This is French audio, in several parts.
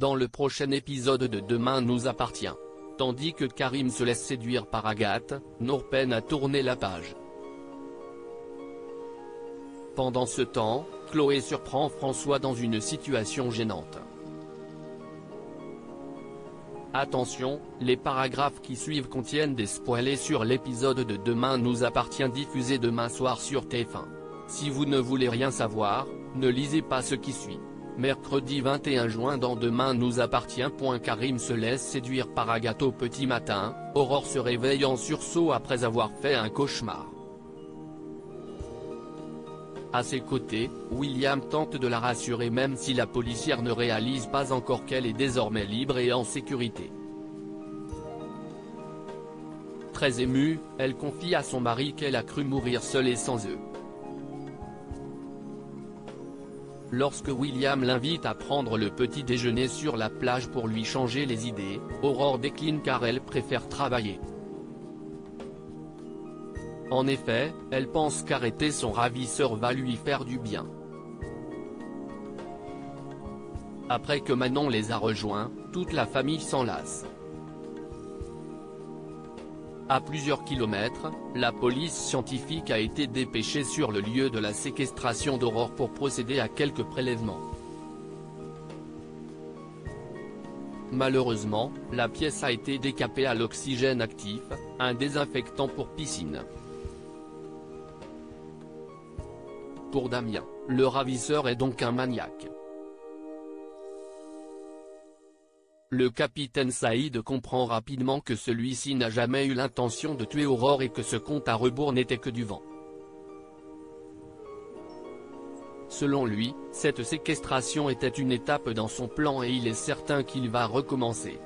dans le prochain épisode de Demain nous appartient. Tandis que Karim se laisse séduire par Agathe, Nour peine à tourner la page. Pendant ce temps, Chloé surprend François dans une situation gênante. Attention, les paragraphes qui suivent contiennent des spoilers sur l'épisode de Demain nous appartient diffusé demain soir sur TF1. Si vous ne voulez rien savoir, ne lisez pas ce qui suit. Mercredi 21 juin dans Demain nous appartient. Karim se laisse séduire par Agathe au petit matin, Aurore se réveille en sursaut après avoir fait un cauchemar. À ses côtés, William tente de la rassurer même si la policière ne réalise pas encore qu'elle est désormais libre et en sécurité. Très émue, elle confie à son mari qu'elle a cru mourir seule et sans eux. Lorsque William l'invite à prendre le petit déjeuner sur la plage pour lui changer les idées, Aurore décline car elle préfère travailler. En effet, elle pense qu'arrêter son ravisseur va lui faire du bien. Après que Manon les a rejoints, toute la famille s'enlace. À plusieurs kilomètres, la police scientifique a été dépêchée sur le lieu de la séquestration d'Aurore pour procéder à quelques prélèvements. Malheureusement, la pièce a été décapée à l'oxygène actif, un désinfectant pour piscine. Pour Damien, le ravisseur est donc un maniaque. Le capitaine Saïd comprend rapidement que celui-ci n'a jamais eu l'intention de tuer Aurore et que ce compte à rebours n'était que du vent. Selon lui, cette séquestration était une étape dans son plan et il est certain qu'il va recommencer.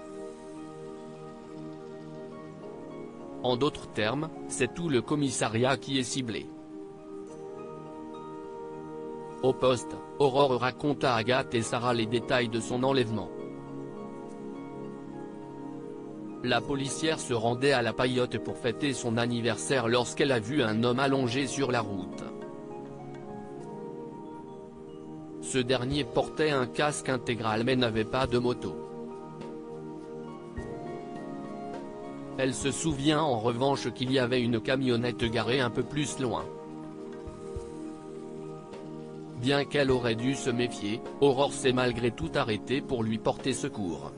En d'autres termes, c'est tout le commissariat qui est ciblé. Au poste, Aurore raconte à Agathe et Sarah les détails de son enlèvement. La policière se rendait à la Paillote pour fêter son anniversaire lorsqu'elle a vu un homme allongé sur la route. Ce dernier portait un casque intégral mais n'avait pas de moto. Elle se souvient en revanche qu'il y avait une camionnette garée un peu plus loin. Bien qu'elle aurait dû se méfier, Aurore s'est malgré tout arrêtée pour lui porter secours.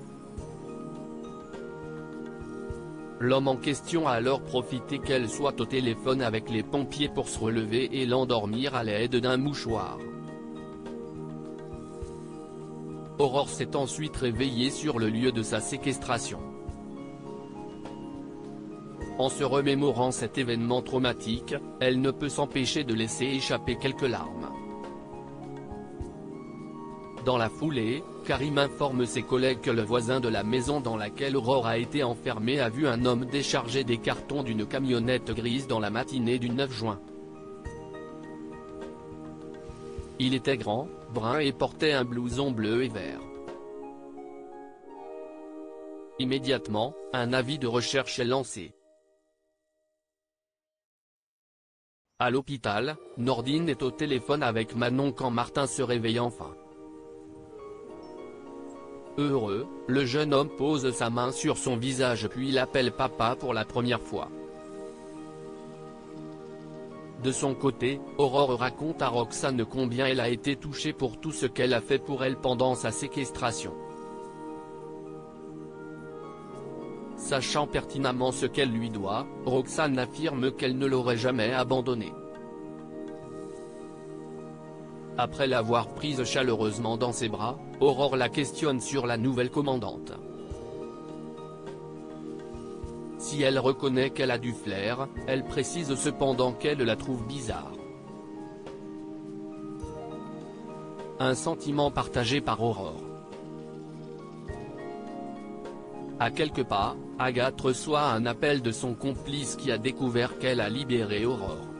L'homme en question a alors profité qu'elle soit au téléphone avec les pompiers pour se relever et l'endormir à l'aide d'un mouchoir. Aurore s'est ensuite réveillée sur le lieu de sa séquestration. En se remémorant cet événement traumatique, elle ne peut s'empêcher de laisser échapper quelques larmes. Dans la foulée, Karim informe ses collègues que le voisin de la maison dans laquelle Aurore a été enfermée a vu un homme décharger des cartons d'une camionnette grise dans la matinée du 9 juin. Il était grand, brun et portait un blouson bleu et vert. Immédiatement, un avis de recherche est lancé. À l'hôpital, Nordine est au téléphone avec Manon quand Martin se réveille enfin. Heureux, le jeune homme pose sa main sur son visage puis l'appelle papa pour la première fois. De son côté, Aurore raconte à Roxane combien elle a été touchée pour tout ce qu'elle a fait pour elle pendant sa séquestration. Sachant pertinemment ce qu'elle lui doit, Roxane affirme qu'elle ne l'aurait jamais abandonnée. Après l'avoir prise chaleureusement dans ses bras, Aurore la questionne sur la nouvelle commandante. Si elle reconnaît qu'elle a du flair, elle précise cependant qu'elle la trouve bizarre. Un sentiment partagé par Aurore. À quelques pas, Agathe reçoit un appel de son complice qui a découvert qu'elle a libéré Aurore.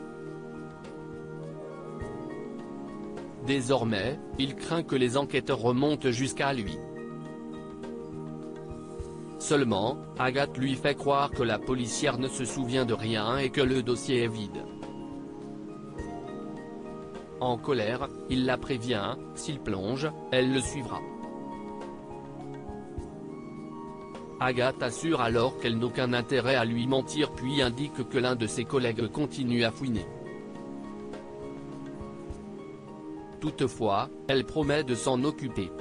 Désormais, il craint que les enquêteurs remontent jusqu'à lui. Seulement, Agathe lui fait croire que la policière ne se souvient de rien et que le dossier est vide. En colère, il la prévient, s'il plonge, elle le suivra. Agathe assure alors qu'elle n'a aucun intérêt à lui mentir puis indique que l'un de ses collègues continue à fouiner. Toutefois, elle promet de s'en occuper.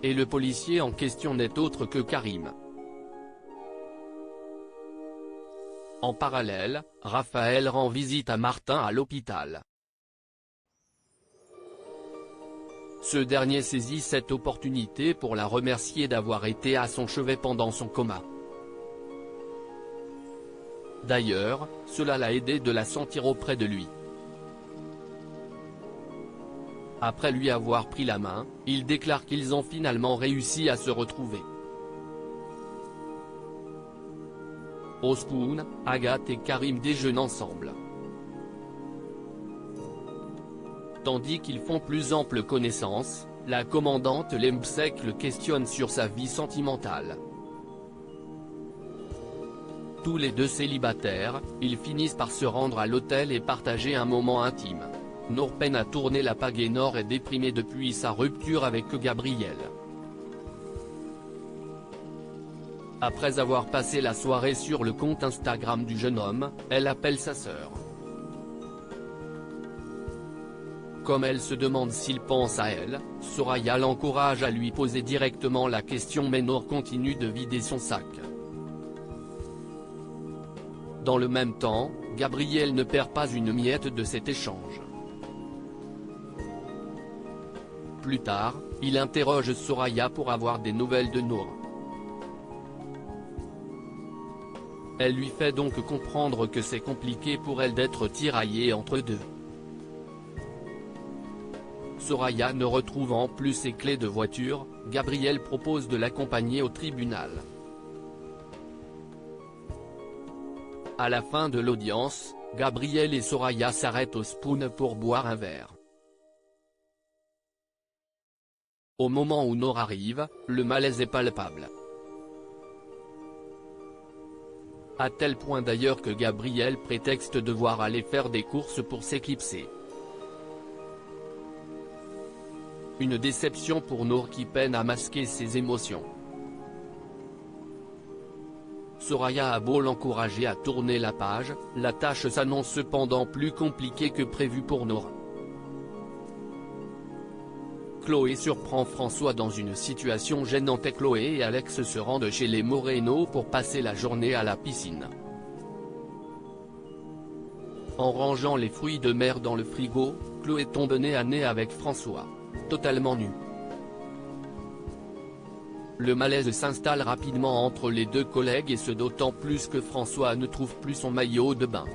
Et le policier en question n'est autre que Karim. En parallèle, Raphaël rend visite à Martin à l'hôpital. Ce dernier saisit cette opportunité pour la remercier d'avoir été à son chevet pendant son coma. D'ailleurs, cela l'a aidé de la sentir auprès de lui. Après lui avoir pris la main, il déclare qu'ils ont finalement réussi à se retrouver. Au Spoon, Agathe et Karim déjeunent ensemble. Tandis qu'ils font plus ample connaissance, la commandante Lempsek le questionne sur sa vie sentimentale. Tous les deux célibataires, ils finissent par se rendre à l'hôtel et partager un moment intime. Nour peine à tourner la page et Nour est déprimée depuis sa rupture avec Gabriel. Après avoir passé la soirée sur le compte Instagram du jeune homme, elle appelle sa sœur. Comme elle se demande s'il pense à elle, Soraya l'encourage à lui poser directement la question mais Nour continue de vider son sac. Dans le même temps, Gabriel ne perd pas une miette de cet échange. Plus tard, il interroge Soraya pour avoir des nouvelles de Nour. Elle lui fait donc comprendre que c'est compliqué pour elle d'être tiraillée entre deux. Soraya ne retrouvant plus ses clés de voiture, Gabriel propose de l'accompagner au tribunal. À la fin de l'audience, Gabriel et Soraya s'arrêtent au Spoon pour boire un verre. Au moment où Nour arrive, le malaise est palpable. À tel point d'ailleurs que Gabriel prétexte devoir aller faire des courses pour s'éclipser. Une déception pour Nour qui peine à masquer ses émotions. Soraya a beau l'encourager à tourner la page, la tâche s'annonce cependant plus compliquée que prévu pour Nour. Chloé surprend François dans une situation gênante et Chloé et Alex se rendent chez les Moreno pour passer la journée à la piscine. En rangeant les fruits de mer dans le frigo, Chloé tombe nez à nez avec François, totalement nu. Le malaise s'installe rapidement entre les deux collègues et ce d'autant plus que François ne trouve plus son maillot de bain.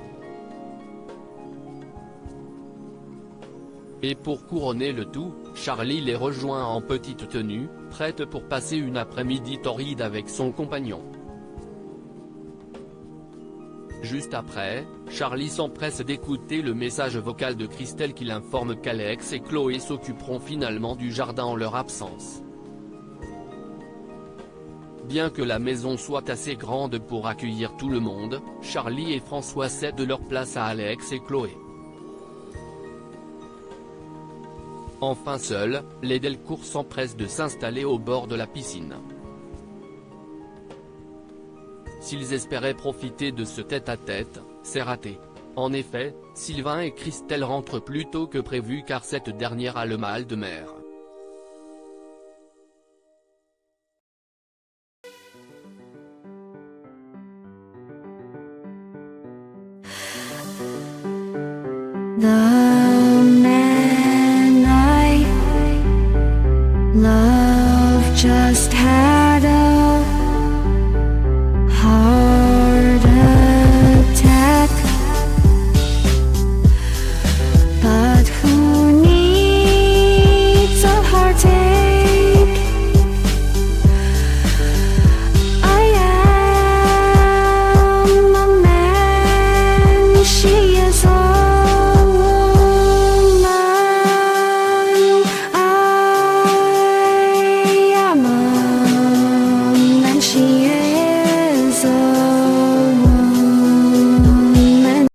Et pour couronner le tout, Charlie les rejoint en petite tenue, prête pour passer une après-midi torride avec son compagnon. Juste après, Charlie s'empresse d'écouter le message vocal de Christelle qui l'informe qu'Alex et Chloé s'occuperont finalement du jardin en leur absence. Bien que la maison soit assez grande pour accueillir tout le monde, Charlie et François cèdent leur place à Alex et Chloé. Enfin seuls, les Delcourt s'empressent de s'installer au bord de la piscine. S'ils espéraient profiter de ce tête-à-tête, c'est raté. En effet, Sylvain et Christelle rentrent plus tôt que prévu car cette dernière a le mal de mer. 나